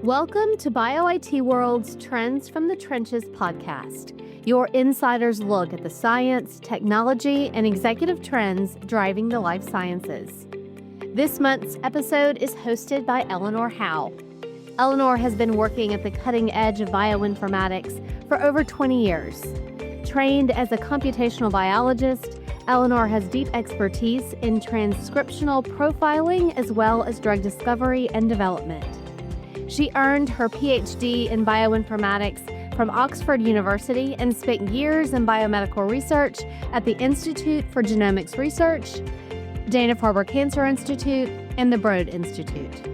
Welcome to BioIT World's Trends from the Trenches podcast, your insider's look at the science, technology, and executive trends driving the life sciences. This month's episode is hosted by Eleanor Howe. Eleanor has been working at the cutting edge of bioinformatics for over 20 years. Trained as a computational biologist, Eleanor has deep expertise in transcriptional profiling as well as drug discovery and development. She earned her PhD in bioinformatics from Oxford University and spent years in biomedical research at the Institute for Genomics Research, Dana-Farber Cancer Institute, and the Broad Institute.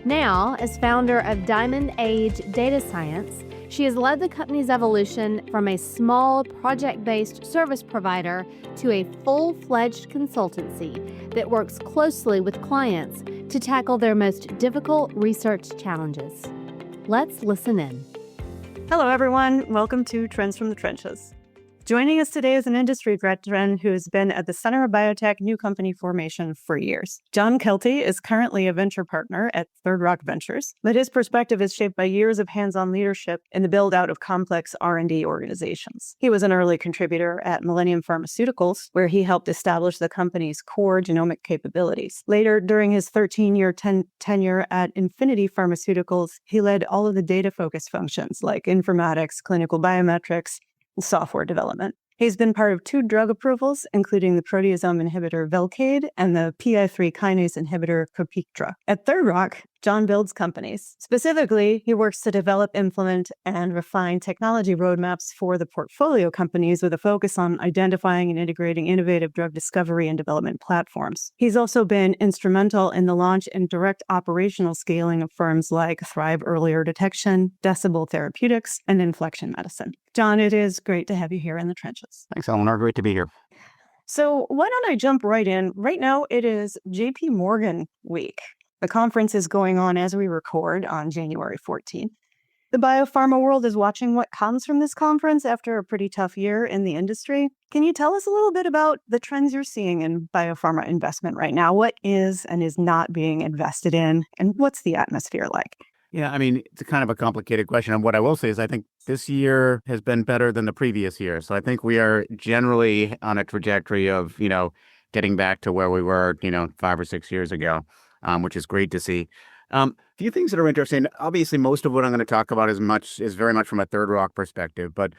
Now, as founder of Diamond Age Data Science, she has led the company's evolution from a small project-based service provider to a full-fledged consultancy that works closely with clients to tackle their most difficult research challenges. Let's listen in. Hello, everyone. Welcome to Trends from the Trenches. Joining us today is an industry veteran who has been at the center of biotech new company formation for years. John Keilty is currently a venture partner at Third Rock Ventures, but his perspective is shaped by years of hands-on leadership in the build-out of complex R&D organizations. He was an early contributor at Millennium Pharmaceuticals, where he helped establish the company's core genomic capabilities. Later, during his 13-year tenure at Infinity Pharmaceuticals, he led all of the data-focused functions like informatics, clinical biometrics, software development. He's been part of 2 drug approvals, including the proteasome inhibitor Velcade and the PI3 kinase inhibitor Copiktra. At Third Rock, John builds companies. Specifically, he works to develop, implement, and refine technology roadmaps for the portfolio companies with a focus on identifying and integrating innovative drug discovery and development platforms. He's also been instrumental in the launch and direct operational scaling of firms like Thrive Earlier Detection, Decibel Therapeutics, and Inflection Medicine. John, it is great to have you here in the trenches. Thanks, Eleanor. Great to be here. So why don't I jump right in? Right now, it is JP Morgan week. The conference is going on as we record on January 14th. The biopharma world is watching what comes from this conference after a pretty tough year in the industry. Can you tell us a little bit about the trends you're seeing in biopharma investment right now? What is and is not being invested in, and what's the atmosphere like? Yeah, I mean, it's kind of a complicated question. And what I will say is I think this year has been better than the previous year. So I think we are generally on a trajectory of, getting back to where we were, 5 or 6 years ago, which is great to see. A few things that are interesting. Obviously, most of what I'm going to talk about is very much from a Third Rock perspective. But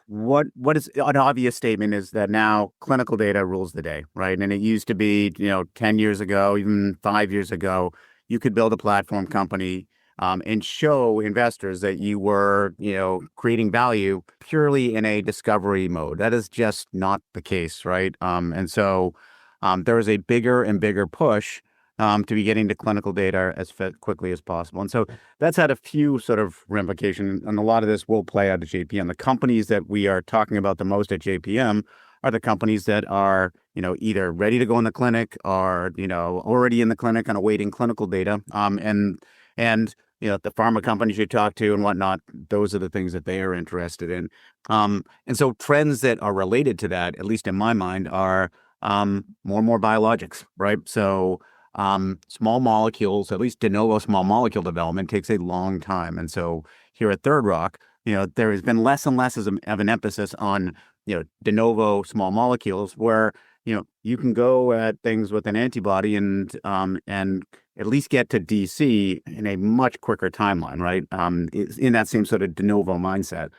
what is an obvious statement is that now clinical data rules the day, right? And it used to be, 10 years ago, even 5 years ago, you could build a platform company and show investors that you were, creating value purely in a discovery mode. That is just not the case, right? And so there is a bigger and bigger push to be getting to clinical data as quickly as possible. And so that's had a few sort of ramifications, and a lot of this will play out at JPM. The companies that we are talking about the most at JPM are the companies that are, either ready to go in the clinic or, already in the clinic and awaiting clinical data. And the pharma companies you talk to and whatnot, those are the things that they are interested in. And so trends that are related to that, at least in my mind, are more and more biologics, right? So small molecules, at least de novo small molecule development, takes a long time. And so here at Third Rock, there has been less and less of an emphasis on, de novo small molecules where, you can go at things with an antibody and at least get to DC in a much quicker timeline, right? In that same sort of de novo mindset.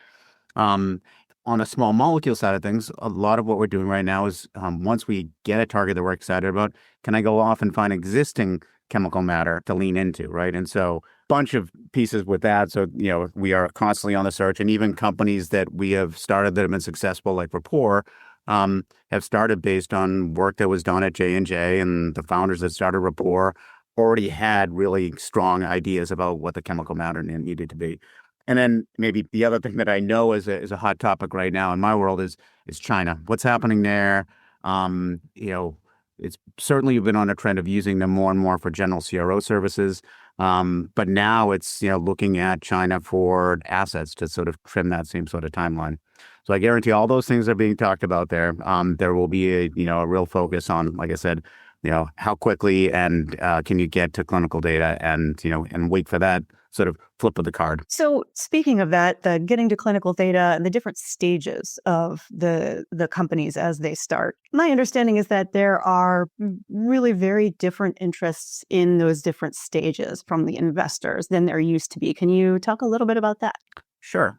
On a small molecule side of things, a lot of what we're doing right now is once we get a target that we're excited about, can I go off and find existing chemical matter to lean into, right? And so bunch of pieces with that. So, we are constantly on the search, and even companies that we have started that have been successful, like Rapport, have started based on work that was done at J&J, and the founders that started Rapport already had really strong ideas about what the chemical matter needed to be. And then maybe the other thing that I know is a hot topic right now in my world is China. What's happening there? It's certainly been on a trend of using them more and more for general CRO services. But now it's, looking at China for assets to sort of trim that same sort of timeline. So I guarantee all those things are being talked about there. There will be a real focus on, like I said, how quickly and can you get to clinical data and wait for that sort of flip of the card. So speaking of that, the getting to clinical data and the different stages of the companies as they start, my understanding is that there are really very different interests in those different stages from the investors than there used to be. Can you talk a little bit about that? Sure.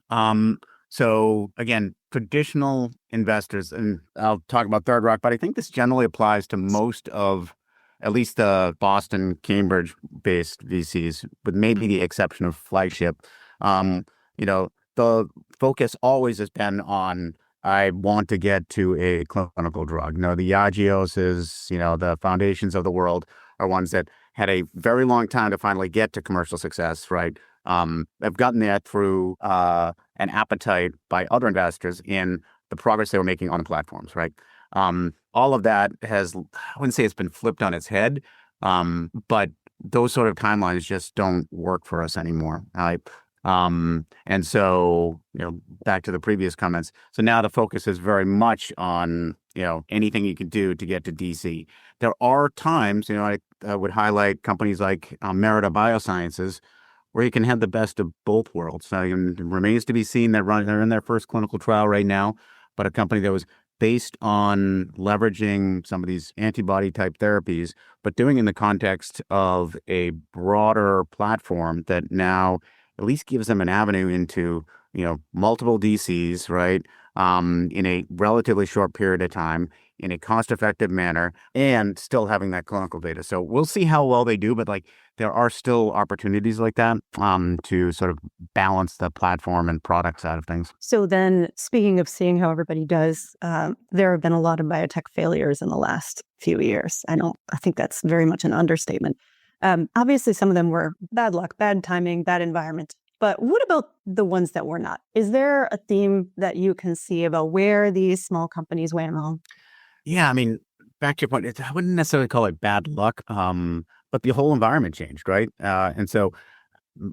So again, traditional investors, and I'll talk about Third Rock, but I think this generally applies to most of at least the Boston, Cambridge-based VCs, with maybe the exception of Flagship. The focus always has been on, I want to get to a clinical drug. The Agioses, the foundations of the world are ones that had a very long time to finally get to commercial success, right? They've gotten that through an appetite by other investors in the progress they were making on the platforms, right? All of that has, I wouldn't say it's been flipped on its head, but those sort of timelines just don't work for us anymore. And so, back to the previous comments. So now the focus is very much on, anything you can do to get to DC. There are times, I would highlight companies like Merida Biosciences, where you can have the best of both worlds. So it remains to be seen that they're in their first clinical trial right now, but a company that was based on leveraging some of these antibody type therapies, but doing in the context of a broader platform that now at least gives them an avenue into, multiple DCs, right? In a relatively short period of time, in a cost-effective manner, and still having that clinical data. So we'll see how well they do, but there are still opportunities like that to sort of balance the platform and product side of things. So then, speaking of seeing how everybody does, there have been a lot of biotech failures in the last few years. I think that's very much an understatement. Obviously, some of them were bad luck, bad timing, bad environment. But what about the ones that were not? Is there a theme that you can see about where these small companies went wrong? Yeah, I mean, back to your point, I wouldn't necessarily call it bad luck, but the whole environment changed, right? And so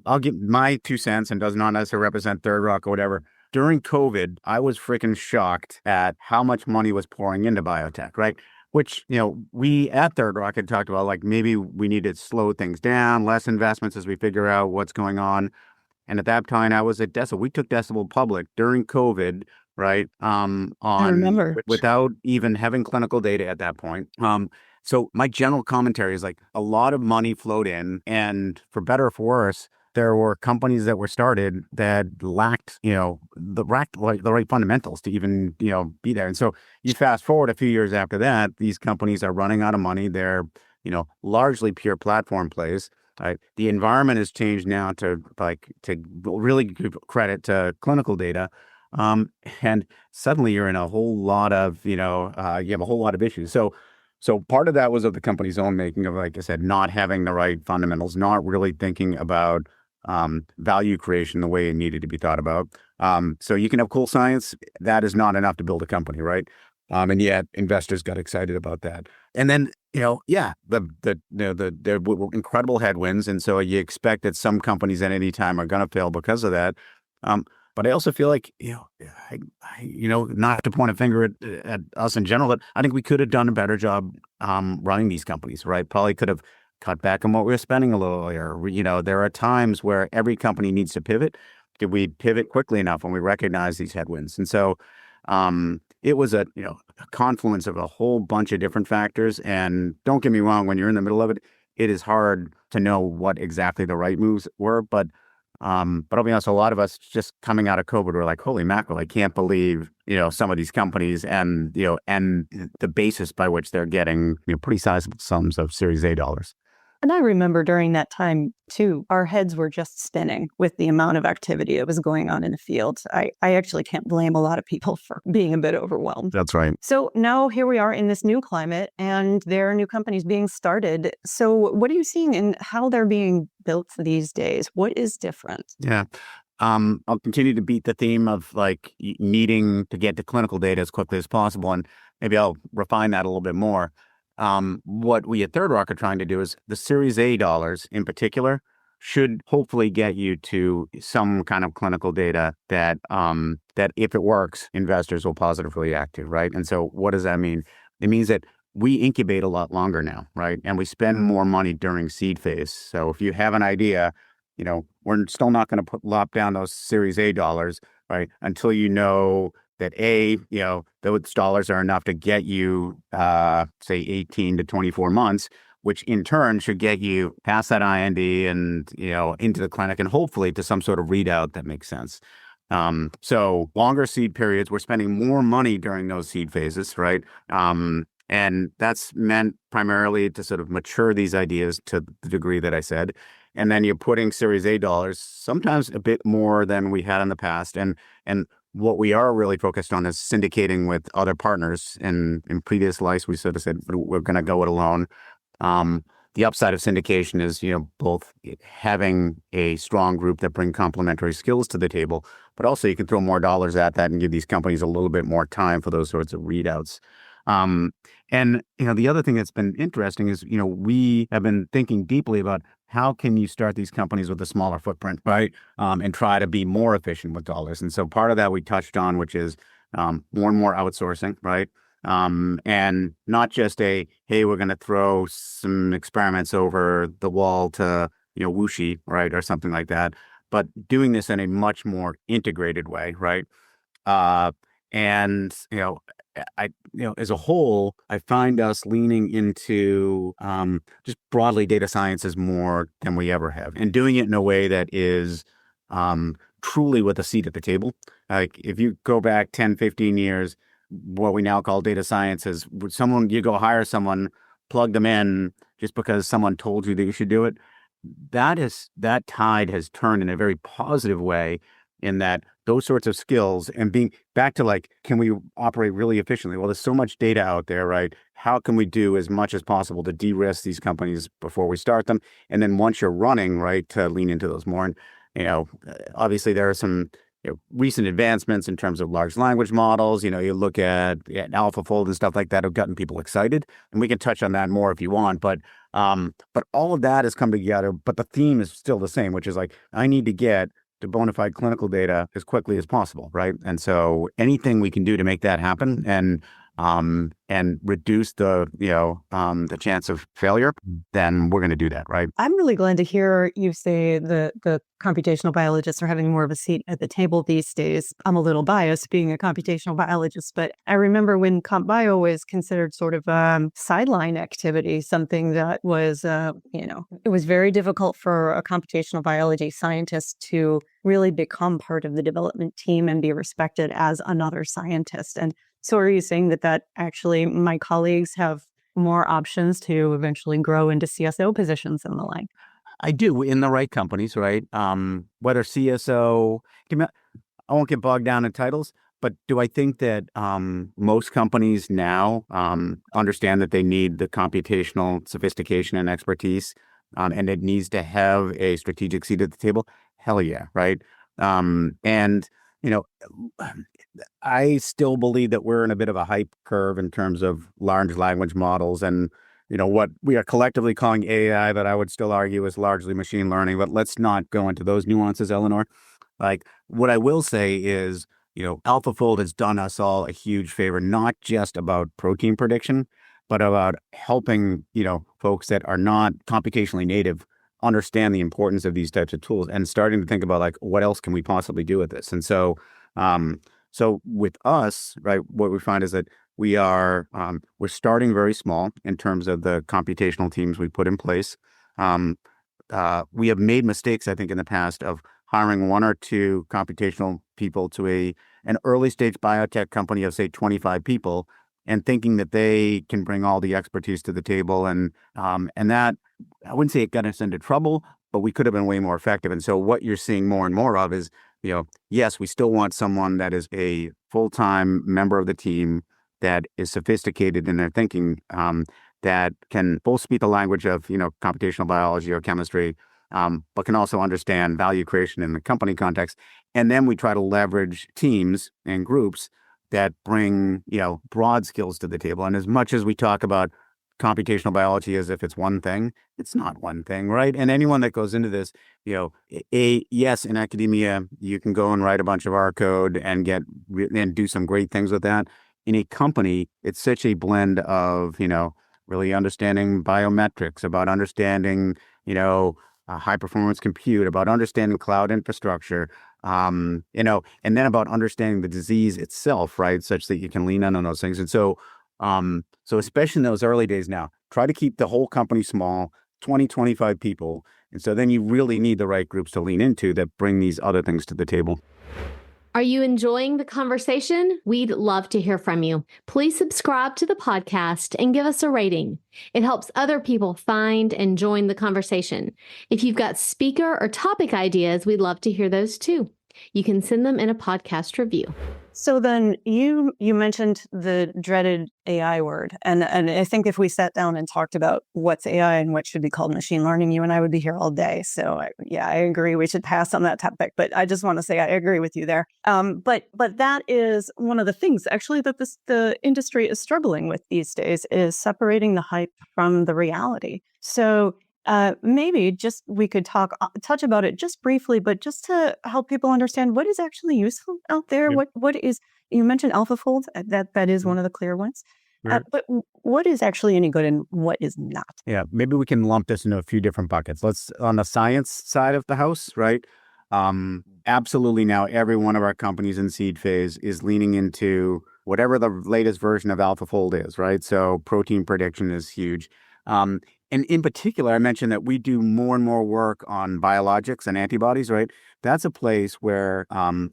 I'll give my 2 cents, and does not necessarily represent Third Rock or whatever. During COVID, I was freaking shocked at how much money was pouring into biotech, right? Which, we at Third Rock had talked about, maybe we need to slow things down, less investments as we figure out what's going on. And at that time, I was at Decibel. We took Decibel public during COVID, right? I remember. Without even having clinical data at that point. So my general commentary is a lot of money flowed in, and for better or for worse, there were companies that were started that lacked, the right fundamentals to even, be there. And so you fast forward a few years after that, these companies are running out of money. They're, largely pure platform plays. Right. The environment has changed now to really give credit to clinical data. And suddenly you're in a whole lot of, you have a whole lot of issues. So part of that was of the company's own making of, like I said, not having the right fundamentals, not really thinking about value creation the way it needed to be thought about. So you can have cool science. That is not enough to build a company, right? And yet investors got excited about that. And then, there were incredible headwinds. And so you expect that some companies at any time are going to fail because of that. But I also feel like, not to point a finger at us in general, but I think we could have done a better job running these companies, right? Probably could have cut back on what we were spending a little earlier. There are times where every company needs to pivot. Did we pivot quickly enough when we recognize these headwinds? And so it was a confluence of a whole bunch of different factors. And don't get me wrong, when you're in the middle of it, it is hard to know what exactly the right moves were. But I'll be honest, a lot of us just coming out of COVID were like, holy mackerel, I can't believe, some of these companies and the basis by which they're getting, pretty sizable sums of Series A dollars. And I remember during that time, too, our heads were just spinning with the amount of activity that was going on in the field. I actually can't blame a lot of people for being a bit overwhelmed. That's right. So now here we are in this new climate, and there are new companies being started. So what are you seeing in how they're being built these days? What is different? Yeah. I'll continue to beat the theme of needing to get to clinical data as quickly as possible. And maybe I'll refine that a little bit more. What we at Third Rock are trying to do is the Series A dollars in particular should hopefully get you to some kind of clinical data that if it works, investors will positively react to, right? And so what does that mean? It means that we incubate a lot longer now, right? And we spend more money during seed phase. So if you have an idea, we're still not going to lop down those Series A dollars, right? Until you know that those dollars are enough to get you, say, 18 to 24 months, which in turn should get you past that IND and, into the clinic and hopefully to some sort of readout that makes sense. So longer seed periods, we're spending more money during those seed phases, right? And that's meant primarily to sort of mature these ideas to the degree that I said. And then you're putting Series A dollars, sometimes a bit more than we had in the past. And what we are really focused on is syndicating with other partners. In previous lives, we sort of said we're going to go it alone. The upside of syndication is, both having a strong group that bring complementary skills to the table, but also you can throw more dollars at that and give these companies a little bit more time for those sorts of readouts. And the other thing that's been interesting is, we have been thinking deeply about how can you start these companies with a smaller footprint, right? And try to be more efficient with dollars. And so part of that we touched on, which is more and more outsourcing, right? And not just hey, we're going to throw some experiments over the wall to, Wuxi, right? Or something like that, but doing this in a much more integrated way, right? And, as a whole, I find us leaning into just broadly data sciences more than we ever have, and doing it in a way that is truly with a seat at the table. Like if you go back 10, 15 years, what we now call data science is you go hire someone, plug them in just because someone told you that you should do it. That tide has turned in a very positive way, in that those sorts of skills and being back to can we operate really efficiently? Well, there's so much data out there, right? How can we do as much as possible to de-risk these companies before we start them? And then once you're running, right, to lean into those more. And, obviously there are some recent advancements in terms of large language models. You look at AlphaFold and stuff like that have gotten people excited, and we can touch on that more if you want. But all of that has come together. But the theme is still the same, which is I need to get to bona fide clinical data as quickly as possible, right? And so anything we can do to make that happen and reduce the chance of failure, then we're going to do that, right? I'm really glad to hear you say the computational biologists are having more of a seat at the table these days. I'm a little biased being a computational biologist, but I remember when comp bio was considered sort of a sideline activity, something that was, it was very difficult for a computational biology scientist to really become part of the development team and be respected as another scientist. And so are you saying that actually my colleagues have more options to eventually grow into CSO positions and the like? I do, in the right companies, right? Whether CSO, I won't get bogged down in titles, but do I think that most companies now understand that they need the computational sophistication and expertise, and it needs to have a strategic seat at the table? Hell yeah, right? And I still believe that we're in a bit of a hype curve in terms of large language models and, what we are collectively calling AI, that I would still argue is largely machine learning. But let's not go into those nuances, Eleanor. What I will say is, AlphaFold has done us all a huge favor, not just about protein prediction, but about helping, folks that are not computationally native understand the importance of these types of tools and starting to think about what else can we possibly do with this. And so with us, right, what we find is that we're starting very small in terms of the computational teams we put in place. We have made mistakes, I think, in the past of hiring one or two computational people to an early stage biotech company of, say, 25 people, and thinking that they can bring all the expertise to the table. And that, I wouldn't say it got us into trouble, but we could have been way more effective. And so what you're seeing more and more of is, yes, we still want someone that is a full-time member of the team, that is sophisticated in their thinking, that can both speak the language of, computational biology or chemistry, but can also understand value creation in the company context. And then we try to leverage teams and groups that bring, broad skills to the table. And as much as we talk about computational biology as if it's one thing, it's not one thing, right? And anyone that goes into this, yes, in academia, you can go and write a bunch of R code and do some great things with that. in a company, it's such a blend of, really understanding biometrics, about understanding, high performance compute, about understanding cloud infrastructure, and then about understanding the disease itself, right? Such that you can lean in on those things. And so especially in those early days now, try to keep the whole company small, 20, 25 people. And so then you really need the right groups to lean into that bring these other things to the table. Are you enjoying the conversation? We'd love to hear from you. Please subscribe to the podcast and give us a rating. It helps other people find and join the conversation. If you've got speaker or topic ideas, we'd love to hear those too. You can send them in a podcast review. So then you mentioned the dreaded AI word. And I think if we sat down and talked about what's AI and what should be called machine learning, you and I would be here all day. So I agree. We should pass on that topic. But I just want to say I agree with you there. But that is one of the things actually that the industry is struggling with these days is separating the hype from the reality. So maybe just we could touch about it just briefly, but just to help people understand what is actually useful out there. Yep. What is, you mentioned AlphaFold, that is one of the clear ones. Right. But what is actually any good and what is not? Yeah, maybe we can lump this into a few different buckets. Let's, on the science side of the house, right? Absolutely now every one of our companies in seed phase is leaning into whatever the latest version of AlphaFold is, right? So protein prediction is huge. And in particular, I mentioned that we do more and more work on biologics and antibodies, right? That's a place where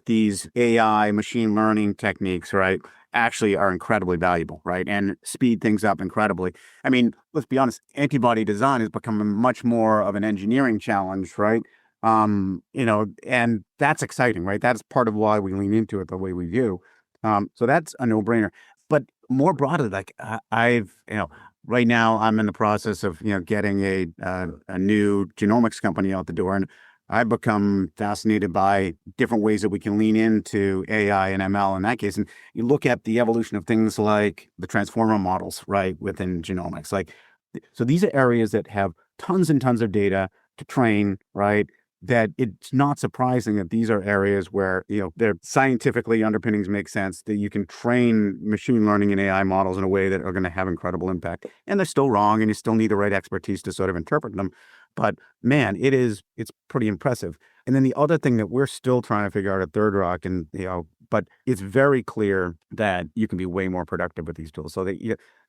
these AI machine learning techniques, right, actually are incredibly valuable, right? And speed things up incredibly. I mean, let's be honest, antibody design has become much more of an engineering challenge, right? And that's exciting, right? That's part of why we lean into it the way we do. So that's a no-brainer. But more broadly, like right now, I'm in the process of getting a new genomics company out the door, and I've become fascinated by different ways that we can lean into AI and ML in that case. And you look at the evolution of things like the transformer models, right, within genomics. So these are areas that have tons and tons of data to train, right? That it's not surprising that these are areas where, their scientifically underpinnings make sense, that you can train machine learning and AI models in a way that are going to have incredible impact. And they're still wrong, and you still need the right expertise to sort of interpret them. But man, it's pretty impressive. And then the other thing that we're still trying to figure out at Third Rock, and, but it's very clear that you can be way more productive with these tools. So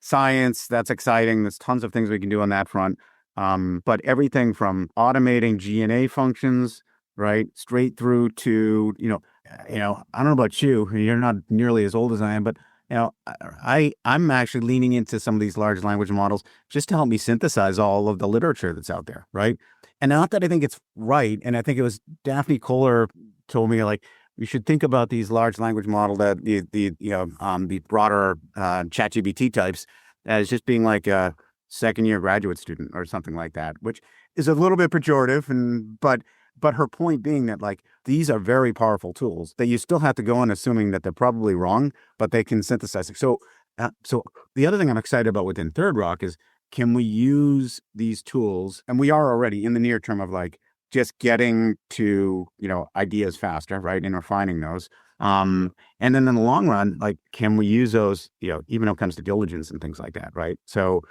science, that's exciting. There's tons of things we can do on that front. But everything from automating G&A functions, right, straight through to, I don't know about you, you're not nearly as old as I am, but, I'm actually leaning into some of these large language models just to help me synthesize all of the literature that's out there, right? And not that I think it's right, and I think it was Daphne Kohler told me, like, you should think about these large language model that the broader ChatGPT types as just being like a second-year graduate student or something like that, which is a little bit pejorative, but her point being that, like, these are very powerful tools that you still have to go in assuming that they're probably wrong, but they can synthesize it. So the other thing I'm excited about within Third Rock is, can we use these tools, and we are already in the near term of like just getting to ideas faster, right, and refining those. And then in the long run, like, can we use those, even when it comes to diligence and things like that, right? So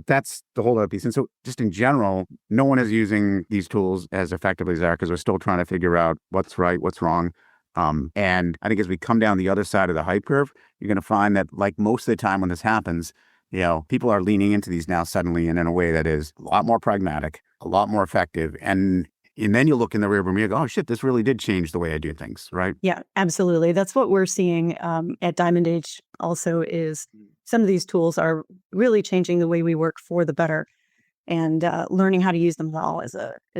that's the whole other piece. And so just in general, no one is using these tools as effectively as that because we're still trying to figure out what's right, what's wrong. And I think as we come down the other side of the hype curve, you're going to find that, like, most of the time when this happens, people are leaning into these now suddenly and in a way that is a lot more pragmatic, a lot more effective. And then you look in the rear view and you go, oh shit, this really did change the way I do things, right? Yeah, absolutely. That's what we're seeing at Diamond Age also, is some of these tools are really changing the way we work for the better, and learning how to use them well is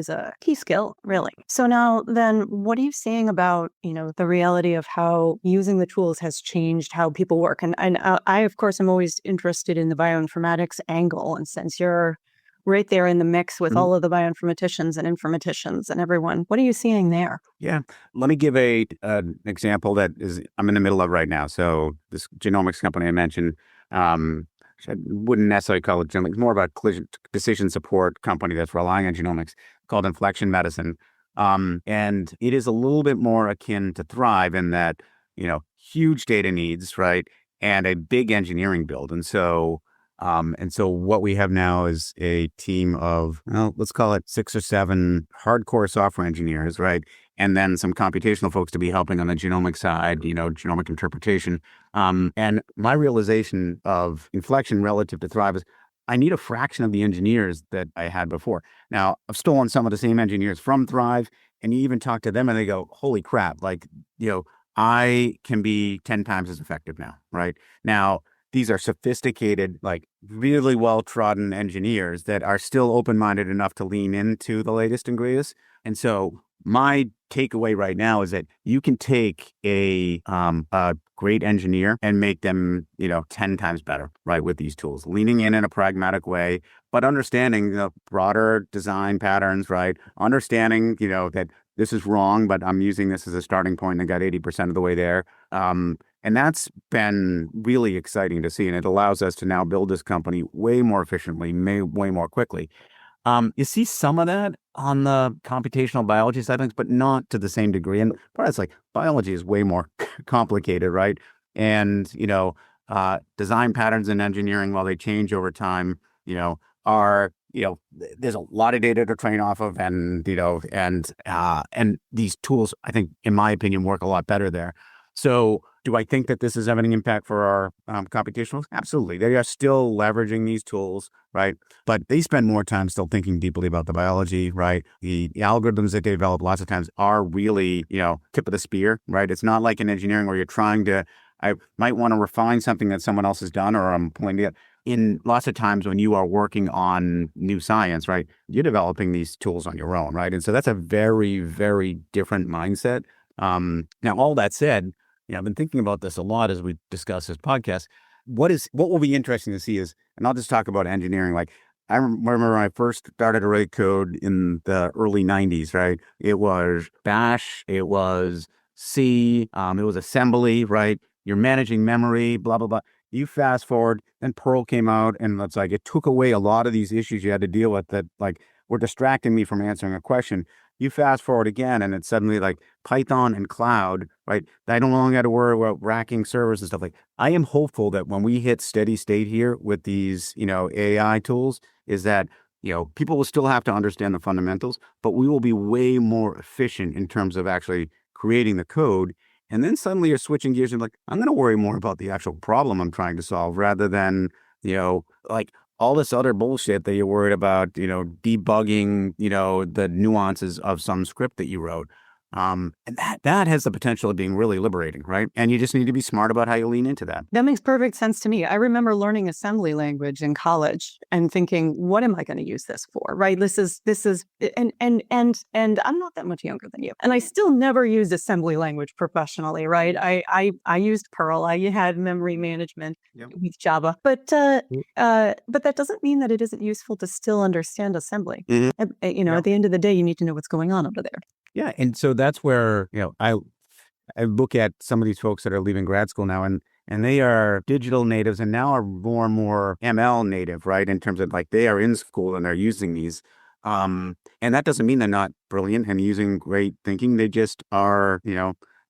a key skill, really. So now then, what are you saying about, the reality of how using the tools has changed how people work? And I, of course, am always interested in the bioinformatics angle, and since you're right there in the mix with all of the bioinformaticians and informaticians and everyone, what are you seeing there? Yeah. Let me give an example that I'm in the middle of right now. So this genomics company I mentioned, which I wouldn't necessarily call it genomics, more about decision support company that's relying on genomics, called Inflection Medicine. And it is a little bit more akin to Thrive in that, huge data needs, right? and a big engineering build. And so what we have now is a team of, well, let's call it 6 or 7 hardcore software engineers, right? And then some computational folks to be helping on the genomic side, genomic interpretation. And my realization of inflection relative to Thrive is I need a fraction of the engineers that I had before. Now, I've stolen some of the same engineers from Thrive, and you even talk to them and they go, holy crap, I can be 10 times as effective now, right? Now, these are sophisticated, really well-trodden engineers that are still open-minded enough to lean into the latest and greatest. And so my takeaway right now is that you can take a great engineer and make them, 10 times better, right, with these tools, leaning in a pragmatic way, but understanding the broader design patterns, right? Understanding, that this is wrong, but I'm using this as a starting point and got 80% of the way there. And that's been really exciting to see. And it allows us to now build this company way more efficiently, way more quickly. You see some of that on the computational biology side of things, but not to the same degree. And part of it's biology is way more complicated, right? And, design patterns in engineering, while they change over time, are, there's a lot of data to train off of, and these tools, I think, in my opinion, work a lot better there. So do I think that this is having an impact for our computationals? Absolutely. They are still leveraging these tools, right? But they spend more time still thinking deeply about the biology, right? The algorithms that they develop lots of times are really, tip of the spear, right? It's not like in engineering where I might want to refine something that someone else has done, or I'm pulling it. In lots of times when you are working on new science, right, you're developing these tools on your own, right? And so that's a very, very different mindset. Now, all that said, I've been thinking about this a lot as we discuss this podcast. What will be interesting to see is, and I'll just talk about engineering. I remember when I first started to write code in the early 90s, right? It was Bash, it was C, it was assembly, right? You're managing memory, blah, blah, blah. You fast forward, then Perl came out, and it took away a lot of these issues you had to deal with that were distracting me from answering a question. You fast forward again, and it's suddenly Python and cloud, right? I no longer got to worry about racking servers and stuff. I am hopeful that when we hit steady state here with these, AI tools, is that, people will still have to understand the fundamentals, but we will be way more efficient in terms of actually creating the code. And then suddenly you're switching gears and I'm going to worry more about the actual problem I'm trying to solve rather than, all this other bullshit that you're worried about, debugging, the nuances of some script that you wrote. And that has the potential of being really liberating, right? And you just need to be smart about how you lean into that. That makes perfect sense to me. I remember learning assembly language in college and thinking, what am I going to use this for? Right? This is, and I'm not that much younger than you. And I still never used assembly language professionally, right? I used Perl. I had memory management with Java, but that doesn't mean that it isn't useful to still understand assembly. Mm-hmm. At the end of the day, you need to know what's going on over there. Yeah. And so that's where, I look at some of these folks that are leaving grad school now, and they are digital natives and now are more and more ML native, right? In terms of they are in school and they're using these. And that doesn't mean they're not brilliant and using great thinking. They just are,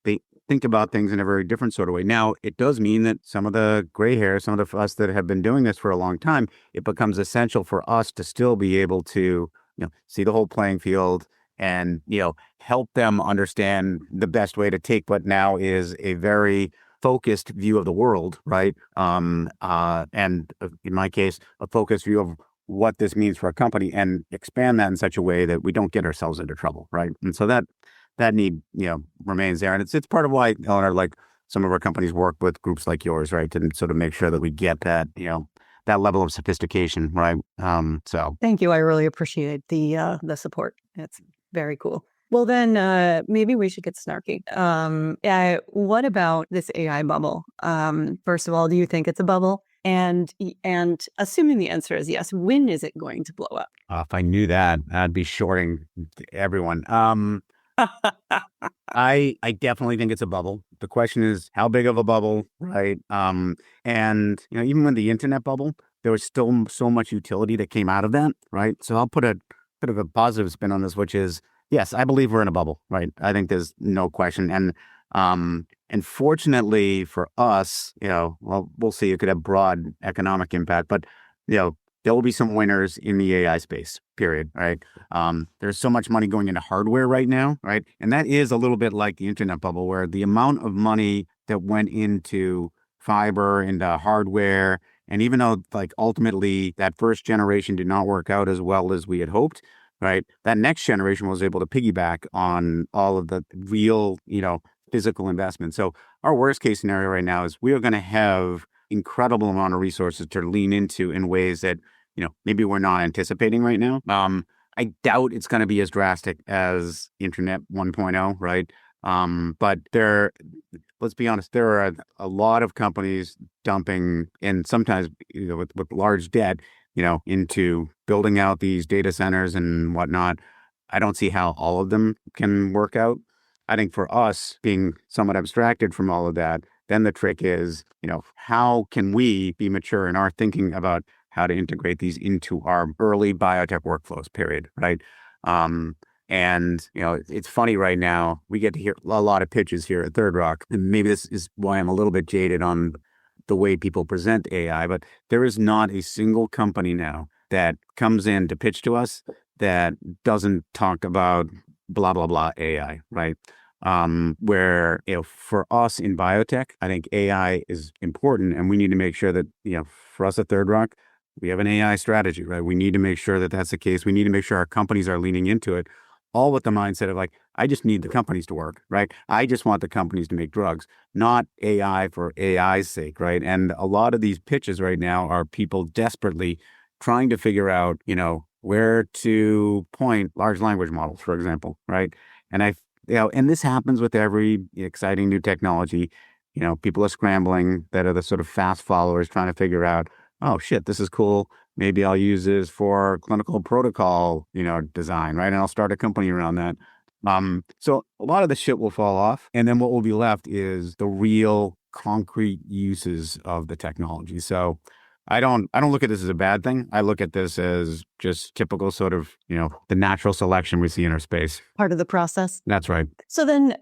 they think about things in a very different sort of way. Now, it does mean that some of the gray hair, some of us that have been doing this for a long time, it becomes essential for us to still be able to, see the whole playing field and, help them understand the best way to take what now is a very focused view of the world, right? And in my case, a focused view of what this means for a company and expand that in such a way that we don't get ourselves into trouble, right? And so that need, remains there. And it's part of why, Eleanor, some of our companies work with groups like yours, right? To sort of make sure that we get that, that level of sophistication, right? So thank you. I really appreciate the support. It's very cool. Well, then maybe we should get snarky. What about this AI bubble? First of all, do you think it's a bubble? And assuming the answer is yes, when is it going to blow up? If I knew that, I'd be shorting everyone. I definitely think it's a bubble. The question is how big of a bubble, right? And even with the internet bubble, there was still so much utility that came out of that, right? So I'll put a bit of a positive spin on this, which is, yes, I believe we're in a bubble, right? I think there's no question. And And fortunately for us, well, we'll see. It could have broad economic impact, but there will be some winners in the AI space, period, right? There's so much money going into hardware right now, right? And that is a little bit like the internet bubble, where the amount of money that went into fiber, into hardware, and even though like ultimately that first generation did not work out as well as we had hoped, right? That next generation was able to piggyback on all of the real, physical investment. So our worst case scenario right now is we are going to have incredible amount of resources to lean into in ways that, maybe we're not anticipating right now. I doubt it's going to be as drastic as Internet 1.0, right? But let's be honest, there are a lot of companies dumping, and sometimes with large debt, into building out these data centers and whatnot. I don't see how all of them can work out. I think for us, being somewhat abstracted from all of that, then the trick is, how can we be mature in our thinking about how to integrate these into our early biotech workflows, period, right? And, it's funny right now, we get to hear a lot of pitches here at Third Rock, and maybe this is why I'm a little bit jaded on the way people present AI, but there is not a single company now that comes in to pitch to us that doesn't talk about blah, blah, blah AI, right? Where, for us in biotech, I think AI is important, and we need to make sure that, for us at Third Rock, we have an AI strategy, right? We need to make sure that that's the case. We need to make sure our companies are leaning into it, all with the mindset of like, I just need the companies to work, right? I just want the companies to make drugs, not AI for AI's sake, right? And a lot of these pitches right now are people desperately trying to figure out, where to point large language models, for example, right? And and this happens with every exciting new technology. People are scrambling that are the sort of fast followers trying to figure out, oh shit, this is cool. Maybe I'll use this for clinical protocol, design, right? And I'll start a company around that. So a lot of the shit will fall off, and then what will be left is the real concrete uses of the technology. So I don't look at this as a bad thing. I look at this as just typical sort of, the natural selection we see in our space. Part of the process. That's right. So then,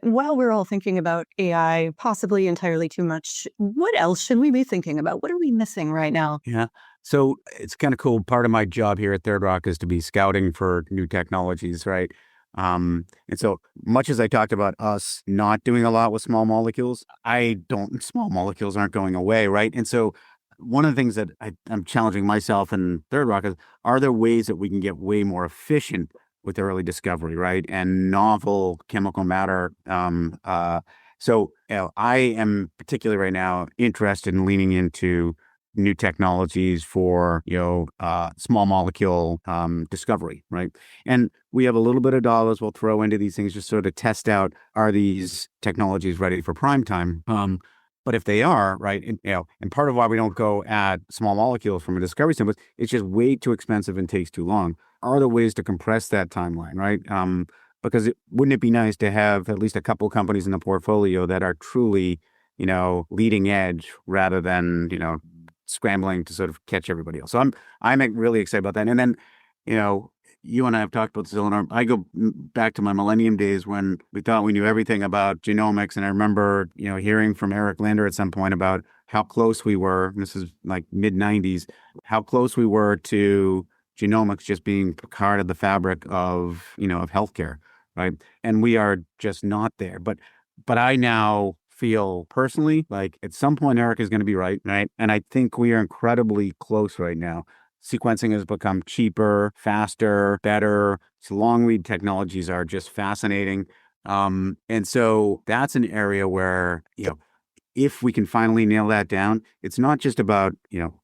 while we're all thinking about AI, possibly entirely too much, what else should we be thinking about? What are we missing right now? Yeah. So it's kind of cool. Part of my job here at Third Rock is to be scouting for new technologies, right? And so much as I talked about us not doing a lot with small molecules, small molecules aren't going away, right? And so one of the things that I'm challenging myself and Third Rock is, are there ways that we can get way more efficient with early discovery, right? And novel chemical matter. So I am particularly right now interested in leaning into new technologies for, small molecule discovery, right? And we have a little bit of dollars we'll throw into these things just sort of test out, are these technologies ready for prime time? But if they are, right, and part of why we don't go at small molecules from a discovery standpoint, it's just way too expensive and takes too long. Are there ways to compress that timeline, right? Because wouldn't it be nice to have at least a couple companies in the portfolio that are truly, leading edge rather than, scrambling to sort of catch everybody else. So I'm really excited about that. And then, you and I have talked about this, Eleanor. I go back to my Millennium days when we thought we knew everything about genomics. And I remember, hearing from Eric Lander at some point about how close we were, this is like mid-90s, how close we were to genomics just being part of the fabric of, of healthcare, right? And we are just not there. But I now feel personally like at some point Eric is going to be right? And I think we are incredibly close right now. Sequencing has become cheaper, faster, better. So long read technologies are just fascinating. And so that's an area where, if we can finally nail that down, it's not just about,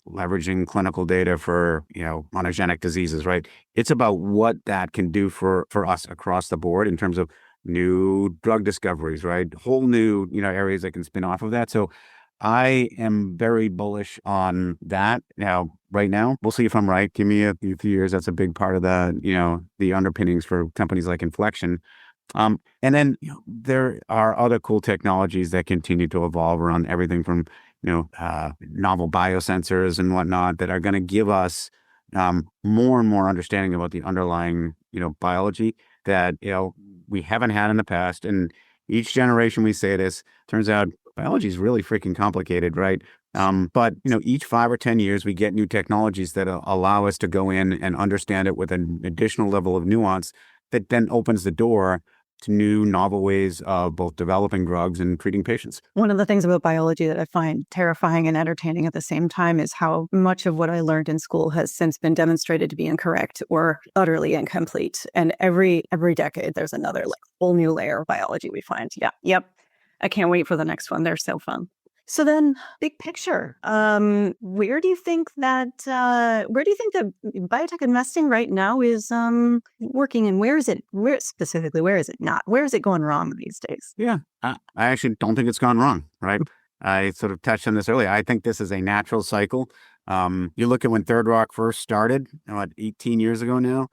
leveraging clinical data for, monogenic diseases, right? It's about what that can do for us across the board in terms of new drug discoveries, right? Whole new, areas that can spin off of that. So I am very bullish on that. Now, right now, we'll see if I'm right. Give me a few years. That's a big part of the, the underpinnings for companies like Inflection. And then there are other cool technologies that continue to evolve around everything from, novel biosensors and whatnot that are going to give us more and more understanding about the underlying, biology that, we haven't had in the past. And, each generation we say this, turns out biology is really freaking complicated, right? But each 5 or 10 years, we get new technologies that allow us to go in and understand it with an additional level of nuance that then opens the door to new novel ways of both developing drugs and treating patients. One of the things about biology that I find terrifying and entertaining at the same time is how much of what I learned in school has since been demonstrated to be incorrect or utterly incomplete. And every decade, there's another whole new layer of biology we find. Yeah. Yep. I can't wait for the next one. They're so fun. So then, big picture, where do you think that biotech investing right now is working, and where is it not? Where is it going wrong these days? Yeah, I actually don't think it's gone wrong, right? I sort of touched on this earlier. I think this is a natural cycle. You look at when Third Rock first started, 18 years ago now,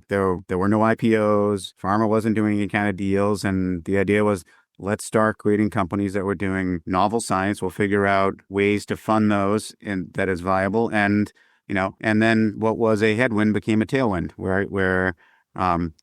there were no IPOs, pharma wasn't doing any kind of deals, and the idea was, let's start creating companies that were doing novel science. We'll figure out ways to fund those and that is viable. And, and then what was a headwind became a tailwind where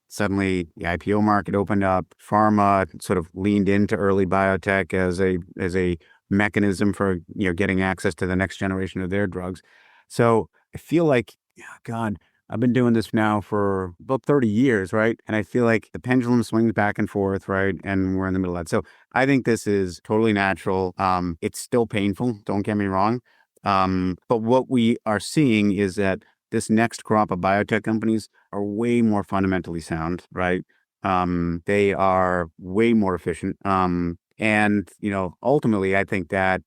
suddenly the IPO market opened up. Pharma sort of leaned into early biotech as a mechanism for, getting access to the next generation of their drugs. So I feel like, God, I've been doing this now for about 30 years, right? And I feel like the pendulum swings back and forth, right? And we're in the middle of that. So I think this is totally natural. It's still painful, don't get me wrong. But what we are seeing is that this next crop of biotech companies are way more fundamentally sound, right? They are way more efficient. And, ultimately, I think that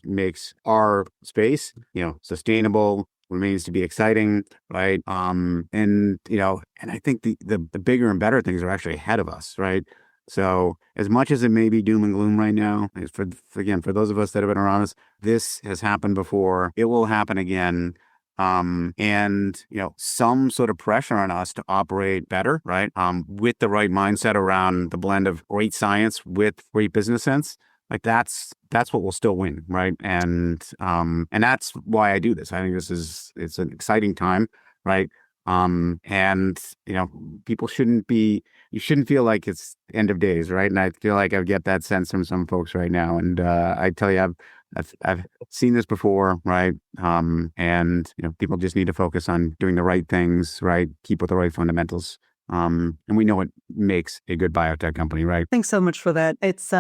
makes our space, sustainable, remains to be exciting, right? And I think the bigger and better things are actually ahead of us, right? So as much as it may be doom and gloom right now, for those of us that have been around us, this has happened before. It will happen again. And some sort of pressure on us to operate better, right? With the right mindset around the blend of great science with great business sense. Like that's what will still win, right? And that's why I do this. I think it's an exciting time, right? And people you shouldn't feel like it's end of days, right? And I feel like I get that sense from some folks right now. And I tell you, I've seen this before, right? And people just need to focus on doing the right things, right? Keep with the right fundamentals. And we know what makes a good biotech company, right? Thanks so much for that. It's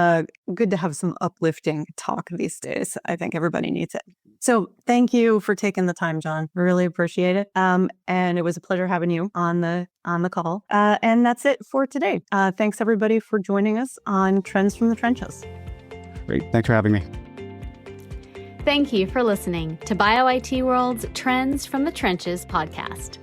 good to have some uplifting talk these days. I think everybody needs it. So thank you for taking the time, John. Really appreciate it. And it was a pleasure having you on the call. And that's it for today. Thanks everybody for joining us on Trends from the Trenches. Great. Thanks for having me. Thank you for listening to BioIT World's Trends from the Trenches podcast.